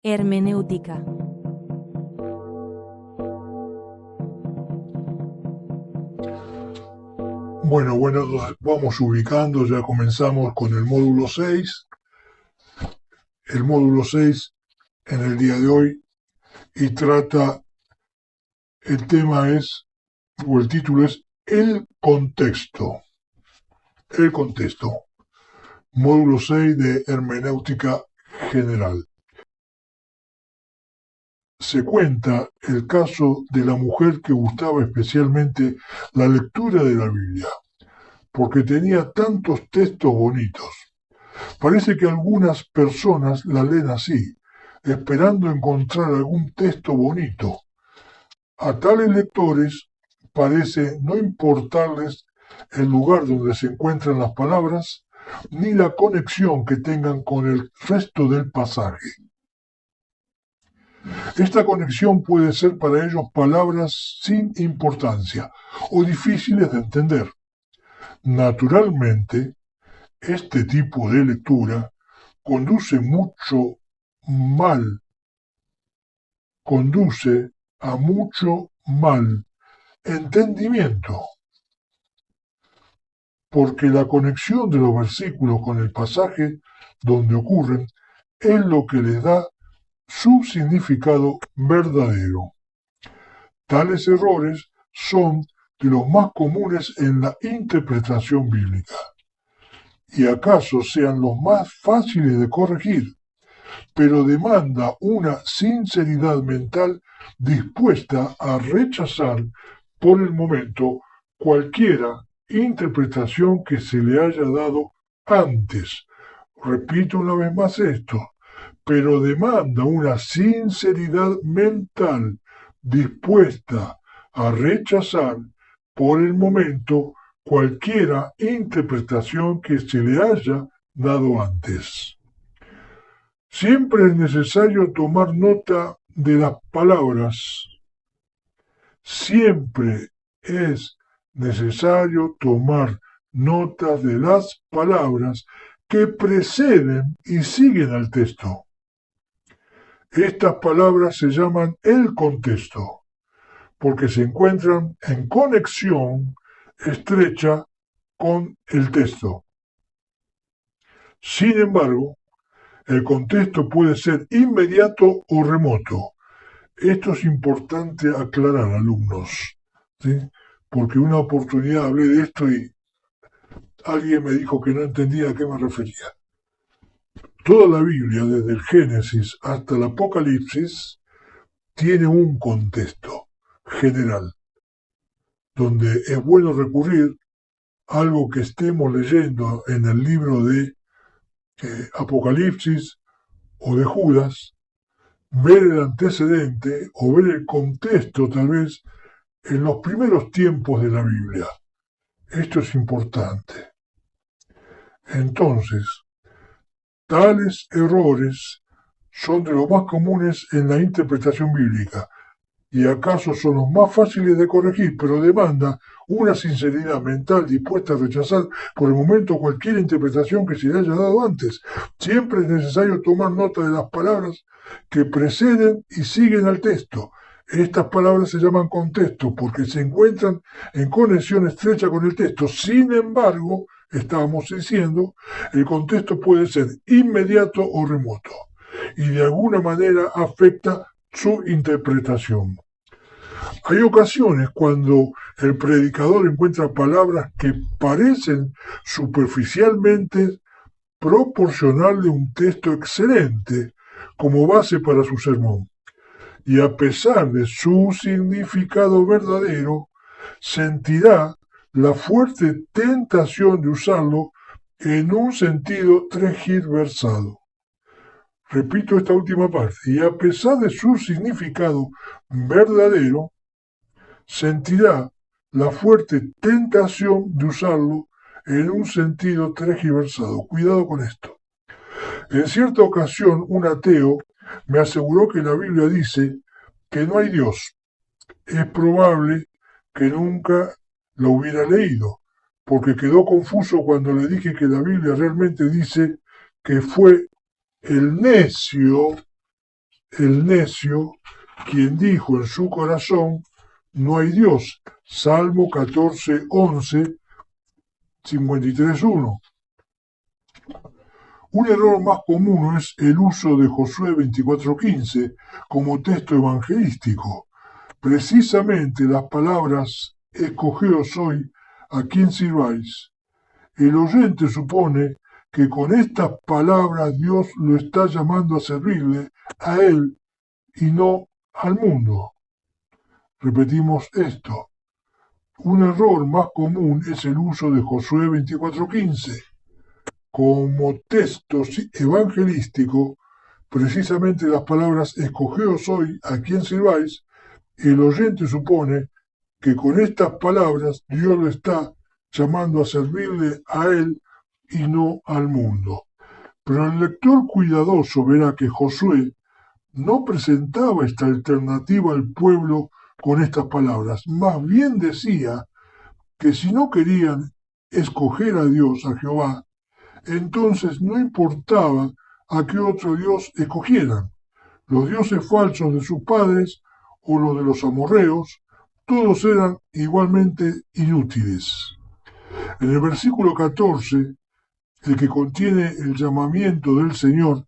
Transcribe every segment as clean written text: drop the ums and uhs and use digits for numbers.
Hermenéutica. Bueno, nos vamos ubicando, ya comenzamos con el módulo 6. El módulo 6 en el día de hoy y trata, el tema es, o el título es El contexto. El contexto. Módulo 6 de hermenéutica general. Se cuenta el caso de la mujer que gustaba especialmente la lectura de la Biblia, porque tenía tantos textos bonitos. Parece que algunas personas la leen así, esperando encontrar algún texto bonito. A tales lectores parece no importarles el lugar donde se encuentran las palabras, ni la conexión que tengan con el resto del pasaje. Esta conexión puede ser para ellos palabras sin importancia o difíciles de entender. Naturalmente, este tipo de lectura conduce mucho mal, conduce a mucho mal entendimiento, porque la conexión de los versículos con el pasaje donde ocurren es lo que les da su significado verdadero. Tales errores son de los más comunes en la interpretación bíblica, y acaso sean los más fáciles de corregir, pero demanda una sinceridad mental dispuesta a rechazar por el momento cualquiera interpretación que se le haya dado antes. Repito una vez más esto, pero demanda una sinceridad mental dispuesta a rechazar por el momento cualquiera interpretación que se le haya dado antes. Siempre es necesario tomar nota de las palabras. Siempre es necesario tomar nota de las palabras que preceden y siguen al texto. Estas palabras se llaman el contexto, porque se encuentran en conexión estrecha con el texto. Sin embargo, el contexto puede ser inmediato o remoto. Esto es importante aclarar, alumnos, ¿sí? Porque una oportunidad hablé de esto y alguien me dijo que no entendía a qué me refería. Toda la Biblia, desde el Génesis hasta el Apocalipsis, tiene un contexto general, donde es bueno recurrir a algo que estemos leyendo en el libro de Apocalipsis o de Judas, ver el antecedente o ver el contexto tal vez en los primeros tiempos de la Biblia. Esto es importante. Entonces, tales errores son de los más comunes en la interpretación bíblica y acaso son los más fáciles de corregir, pero demanda una sinceridad mental dispuesta a rechazar por el momento cualquier interpretación que se le haya dado antes. Siempre es necesario tomar nota de las palabras que preceden y siguen al texto. Estas palabras se llaman contexto porque se encuentran en conexión estrecha con el texto. Sin embargo, estábamos diciendo, el contexto puede ser inmediato o remoto y de alguna manera afecta su interpretación. Hay ocasiones cuando el predicador encuentra palabras que parecen superficialmente proporcionarle un texto excelente como base para su sermón. Y a pesar de su significado verdadero, sentirá la fuerte tentación de usarlo en un sentido tergiversado. Repito esta última parte. Y a pesar de su significado verdadero, sentirá la fuerte tentación de usarlo en un sentido tergiversado. Cuidado con esto. En cierta ocasión, un ateo me aseguró que la Biblia dice que no hay Dios. Es probable que nunca lo hubiera leído, porque quedó confuso cuando le dije que la Biblia realmente dice que fue el necio el necio, quien dijo en su corazón, no hay Dios. Salmo 14, 11, 53, 1. Un error más común es el uso de Josué 24:15 como texto evangelístico. Precisamente las palabras escogeos hoy a quien sirváis. El oyente supone que con estas palabras Dios lo está llamando a servirle a él y no al mundo. Repetimos esto. Un error más común es el uso de Josué 24:15 como texto evangelístico. Precisamente las palabras escogeos hoy a quien sirváis. El oyente supone que con estas palabras Dios lo está llamando a servirle a él y no al mundo. Pero el lector cuidadoso verá que Josué no presentaba esta alternativa al pueblo con estas palabras. Más bien decía que si no querían escoger a Dios, a Jehová, entonces no importaba a qué otro Dios escogieran. Los dioses falsos de sus padres o los de los amorreos, todos eran igualmente inútiles. En el versículo 14, el que contiene el llamamiento del Señor,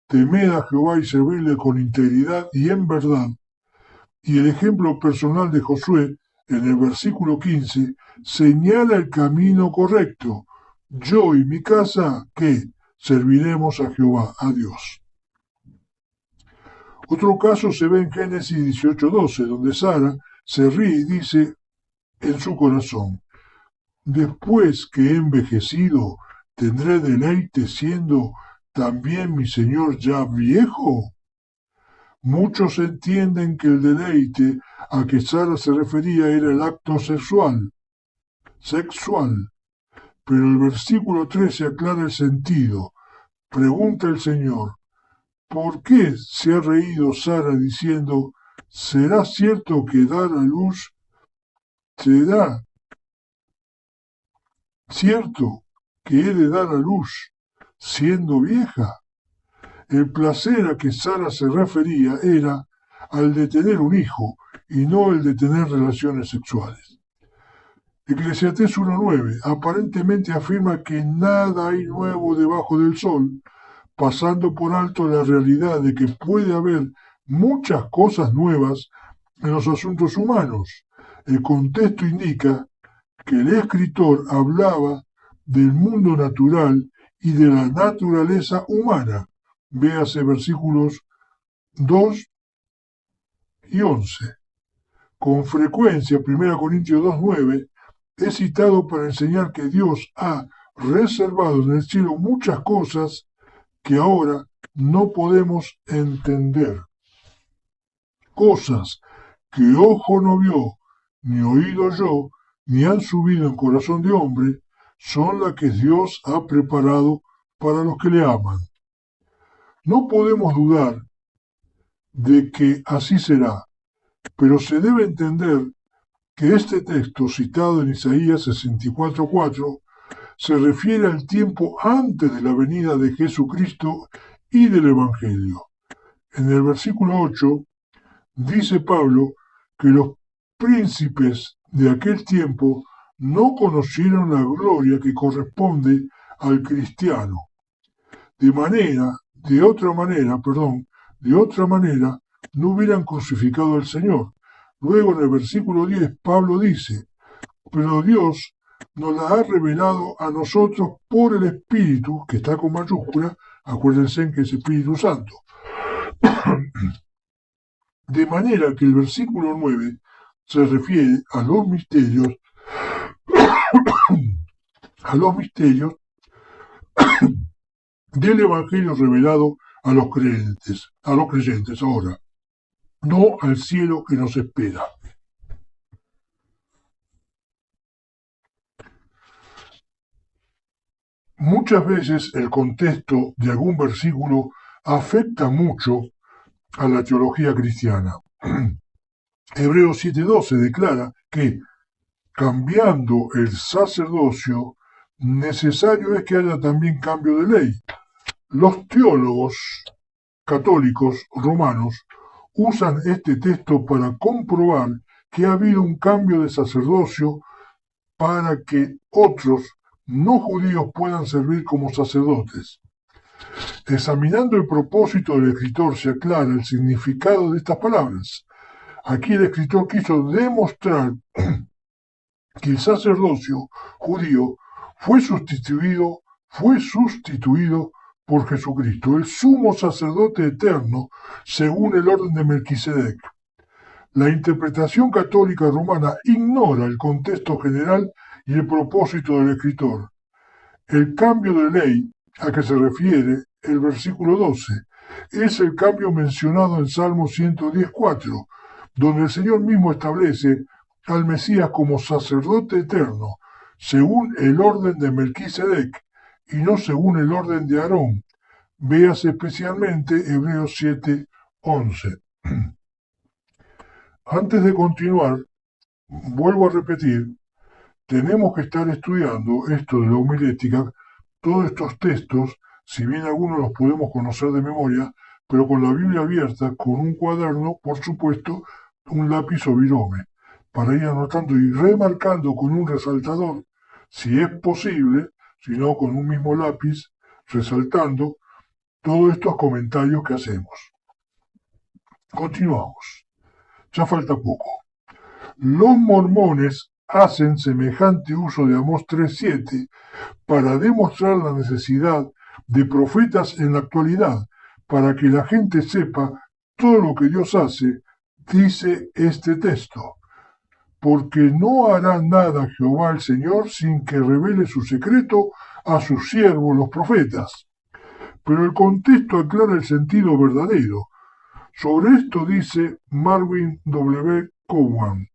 temed a Jehová y servirle con integridad y en verdad, y el ejemplo personal de Josué, en el versículo 15, señala el camino correcto. Yo y mi casa, ¿qué? Serviremos a Jehová, a Dios. Otro caso se ve en Génesis 18:12, donde Sara se ríe y dice en su corazón, después que he envejecido, ¿tendré deleite siendo también mi Señor ya viejo? Muchos entienden que el deleite a que Sara se refería era el acto sexual, pero el versículo 13 aclara el sentido. Pregunta el Señor, ¿por qué se ha reído Sara diciendo, ¿será cierto que dar a luz? ¿Será cierto que he de dar a luz siendo vieja? El placer a que Sara se refería era al de tener un hijo y no el de tener relaciones sexuales. Eclesiastés 1:9 aparentemente afirma que nada hay nuevo debajo del sol, pasando por alto la realidad de que puede haber muchas cosas nuevas en los asuntos humanos. El contexto indica que el escritor hablaba del mundo natural y de la naturaleza humana. Véase versículos 2 y 11. Con frecuencia, 1 Corintios 2:9 es citado para enseñar que Dios ha reservado en el cielo muchas cosas que ahora no podemos entender. Cosas que ojo no vio, ni oído oyó, ni han subido en corazón de hombre, son las que Dios ha preparado para los que le aman. No podemos dudar de que así será, pero se debe entender que este texto citado en Isaías 64:4 se refiere al tiempo antes de la venida de Jesucristo y del Evangelio. En el versículo 8 dice Pablo que los príncipes de aquel tiempo no conocieron la gloria que corresponde al cristiano. De otra manera, no hubieran crucificado al Señor. Luego en el versículo 10 Pablo dice, pero Dios nos la ha revelado a nosotros por el Espíritu, que está con mayúscula, acuérdense que es Espíritu Santo. De manera que el versículo 9 se refiere a los misterios del Evangelio revelado a los creyentes ahora, no al cielo que nos espera. Muchas veces el contexto de algún versículo afecta mucho a la teología cristiana. Hebreos 7:12 declara que, cambiando el sacerdocio, necesario es que haya también cambio de ley. Los teólogos católicos romanos usan este texto para comprobar que ha habido un cambio de sacerdocio para que otros no judíos puedan servir como sacerdotes. Examinando el propósito del escritor se aclara el significado de estas palabras. Aquí el escritor quiso demostrar que el sacerdocio judío fue sustituido por Jesucristo, el sumo sacerdote eterno, según el orden de Melquisedec. La interpretación católica romana ignora el contexto general y el propósito del escritor. El cambio de ley a que se refiere el versículo 12 es el cambio mencionado en Salmo 110:4, donde el Señor mismo establece al Mesías como sacerdote eterno, según el orden de Melquisedec y no según el orden de Aarón. Véase especialmente Hebreos 7:11. Antes de continuar, vuelvo a repetir, tenemos que estar estudiando esto de la homilética, todos estos textos, si bien algunos los podemos conocer de memoria, pero con la Biblia abierta, con un cuaderno, por supuesto, un lápiz o virome, para ir anotando y remarcando con un resaltador, si es posible, si no con un mismo lápiz, resaltando todos estos comentarios que hacemos. Continuamos. Ya falta poco. Los mormones hacen semejante uso de Amós 3:7 para demostrar la necesidad de profetas en la actualidad, para que la gente sepa todo lo que Dios hace, dice este texto. Porque no hará nada Jehová el Señor sin que revele su secreto a sus siervos los profetas. Pero el contexto aclara el sentido verdadero. Sobre esto dice Marvin W. Cowan: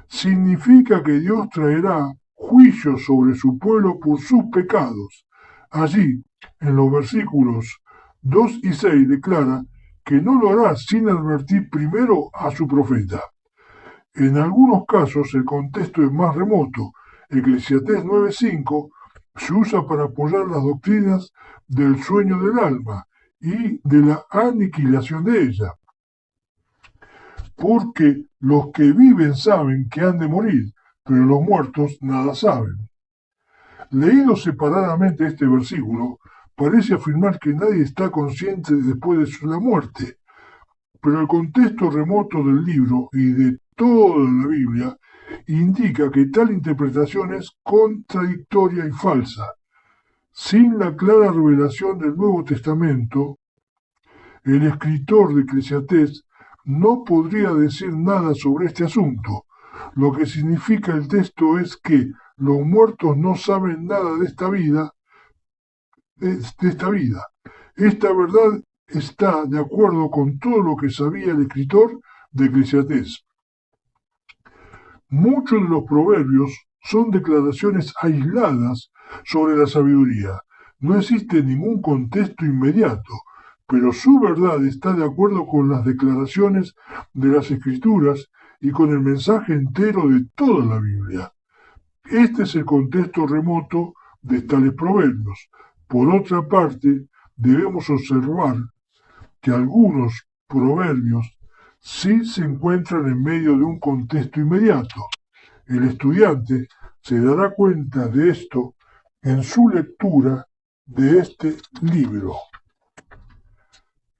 significa que Dios traerá juicio sobre su pueblo por sus pecados. Allí, en los versículos 2 y 6, declara que no lo hará sin advertir primero a su profeta. En algunos casos el contexto es más remoto. Eclesiastés 9:5 se usa para apoyar las doctrinas del sueño del alma y de la aniquilación de ella. Porque los que viven saben que han de morir, pero los muertos nada saben. Leído separadamente este versículo, parece afirmar que nadie está consciente después de la muerte, pero el contexto remoto del libro y de toda la Biblia indica que tal interpretación es contradictoria y falsa. Sin la clara revelación del Nuevo Testamento, el escritor de Eclesiastés no podría decir nada sobre este asunto. Lo que significa el texto es que los muertos no saben nada de esta vida. Esta verdad está de acuerdo con todo lo que sabía el escritor de Eclesiastés. Muchos de los proverbios son declaraciones aisladas sobre la sabiduría. No existe ningún contexto inmediato, pero su verdad está de acuerdo con las declaraciones de las Escrituras y con el mensaje entero de toda la Biblia. Este es el contexto remoto de tales proverbios. Por otra parte, debemos observar que algunos proverbios sí se encuentran en medio de un contexto inmediato. El estudiante se dará cuenta de esto en su lectura de este libro.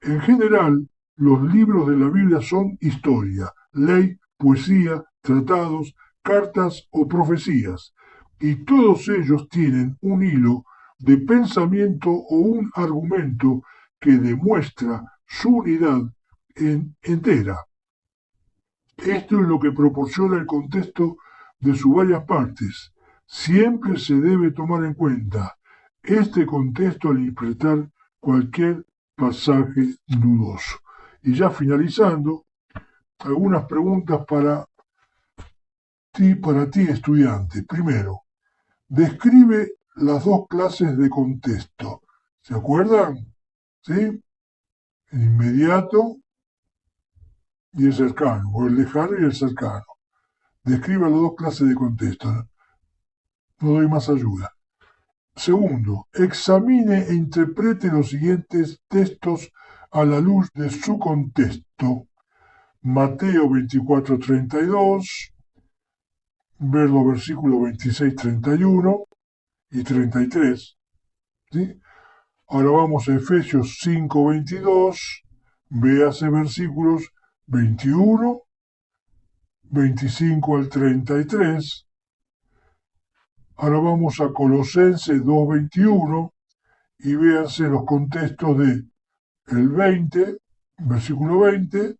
En general, los libros de la Biblia son historia, ley, poesía, tratados, cartas o profecías, y todos ellos tienen un hilo de pensamiento o un argumento que demuestra su unidad entera. Esto es lo que proporciona el contexto de sus varias partes. Siempre se debe tomar en cuenta este contexto al interpretar cualquier pasaje dudoso. Y ya finalizando, algunas preguntas para ti estudiante. Primero, describe las dos clases de contexto. ¿Se acuerdan? ¿Sí? El inmediato y el cercano, o el lejano y el cercano. Describa las dos clases de contexto. No doy más ayuda. Segundo, examine e interprete los siguientes textos a la luz de su contexto. Mateo 24:32, ver los versículos 26, 31 y 33. ¿Sí? Ahora vamos a Efesios 5:22, véase versículos 21, 25 al 33. Ahora vamos a Colosenses 2:21 y véanse los contextos de el 20, versículo 20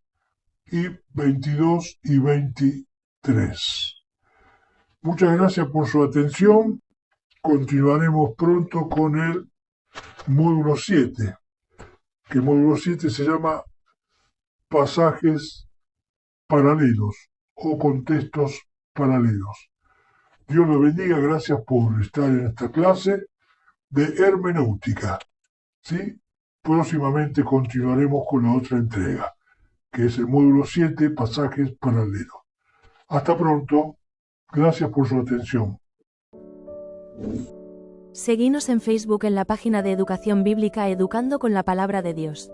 y 22 y 23. Muchas gracias por su atención. Continuaremos pronto con el módulo 7, que el módulo 7 se llama pasajes paralelos o contextos paralelos. Dios lo bendiga, gracias por estar en esta clase de hermenéutica. ¿Sí? Próximamente continuaremos con la otra entrega, que es el módulo 7, pasajes paralelos. Hasta pronto. Gracias por su atención. Seguinos en Facebook en la página de Educación Bíblica Educando con la Palabra de Dios.